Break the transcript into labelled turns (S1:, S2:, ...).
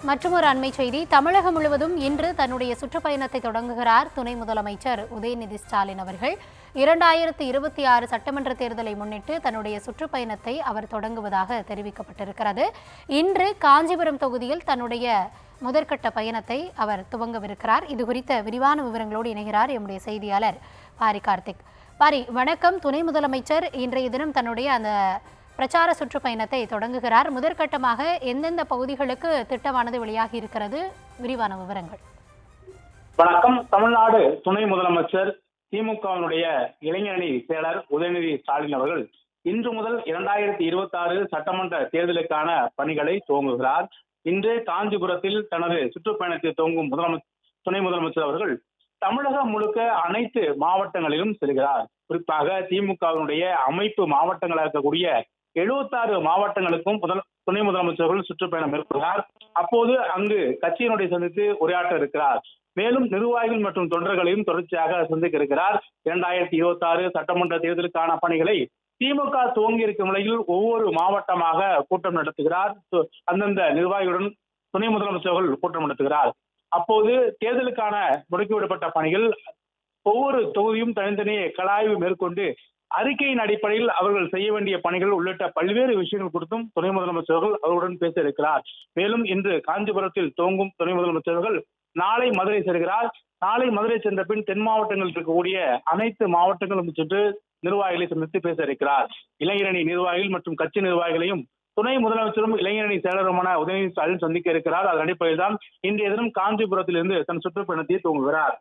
S1: மற்றொரு அண்மை செய்தி. தமிழகம் முழுவதும் இன்று தன்னுடைய சுற்றுப்பயணத்தை தொடங்குகிறார் துணை முதலமைச்சர் உதயநிதி ஸ்டாலின் அவர்கள். 2026 சட்டமன்ற தேர்தலை முன்னிட்டு தன்னுடைய சுற்றுப்பயணத்தை அவர் தொடங்குவதாக தெரிவிக்கப்பட்டிருக்கிறது. இன்று காஞ்சிபுரம் தொகுதியில் தன்னுடைய முதற்கட்ட பயணத்தை அவர் துவங்கவிருக்கிறார். இது குறித்த விரிவான விவரங்களோடு இணைகிறார் எம்முடைய செய்தியாளர் பாரி கார்த்திக். பாரி, வணக்கம். துணை முதலமைச்சர் இன்றைய தினம் தன்னுடைய அந்த பிரச்சார சுற்றுப்பயணத்தை தொடங்குகிறார். முதற்கட்டமாக எந்தெந்த பகுதிகளுக்கு திட்டமானது வெளியாகி இருக்கிறது? விரிவான விவரங்கள்.
S2: வணக்கம். தமிழ்நாடு துணை முதலமைச்சர் திமுகவினுடைய இளைஞரணி செயலர் உதயநிதி ஸ்டாலின் அவர்கள் இன்று முதல் 2026 சட்டமன்ற தேர்தலுக்கான பணிகளை துவங்குகிறார். இன்று காஞ்சிபுரத்தில் தனது சுற்றுப்பயணத்தை துவங்கும் துணை முதலமைச்சர் அவர்கள் தமிழகம் முழுக்க அனைத்து மாவட்டங்களிலும் செல்கிறார். குறிப்பாக திமுகவினுடைய அமைப்பு மாவட்டங்களாக இருக்கக்கூடிய 76 மாவட்டங்களுக்கும் துணை முதலமைச்சர்கள் சுற்றுப்பயணம் மேற்கொள்கிறார். அப்போது அங்கு கட்சியினுடைய சந்தித்து உரையாற்ற இருக்கிறார். மேலும் நிர்வாகிகள் மற்றும் தொண்டர்களையும் தொடர்ச்சியாக சந்திக்க இருக்கிறார். 2026 சட்டமன்ற தேர்தலுக்கான பணிகளை திமுக துவங்கி இருக்கும் நிலையில் ஒவ்வொரு மாவட்டமாக கூட்டம் நடத்துகிறார். அந்தந்த நிர்வாகிகளுடன் துணை முதலமைச்சர்கள் கூட்டம் நடத்துகிறார். அப்போது தேர்தலுக்கான முடுக்கிவிடப்பட்ட பணிகள் ஒவ்வொரு தொகுதியும் தனித்தனியே கலாய்வு மேற்கொண்டு அறிக்கையின் அடிப்படையில் அவர்கள் செய்ய வேண்டிய பணிகள் உள்ளிட்ட பல்வேறு விஷயங்கள் குறித்தும் துணை முதலமைச்சர்கள் அவருடன் பேச இருக்கிறார். மேலும் இன்று காஞ்சிபுரத்தில் துவங்கும் துணை முதலமைச்சர்கள் நாளை மதுரை செல்கிறார். நாளை மதுரை சென்ற பின் தென் மாவட்டங்களில் இருக்கக்கூடிய அனைத்து மாவட்டங்களும் சென்று நிர்வாகிகளை சந்தித்து பேச இருக்கிறார். இளைஞரணி நிர்வாகிகள் மற்றும் கட்சி நிர்வாகிகளையும் துணை முதலமைச்சரும் இளைஞரணி செயலருமான உதயநிதி ஸ்டாலின் சந்திக்க இருக்கிறார். அதன் அடிப்படையில் தான் இன்றைய தினம் காஞ்சிபுரத்திலிருந்து தன் சுற்றுப்பயணத்தை துவங்குகிறார்.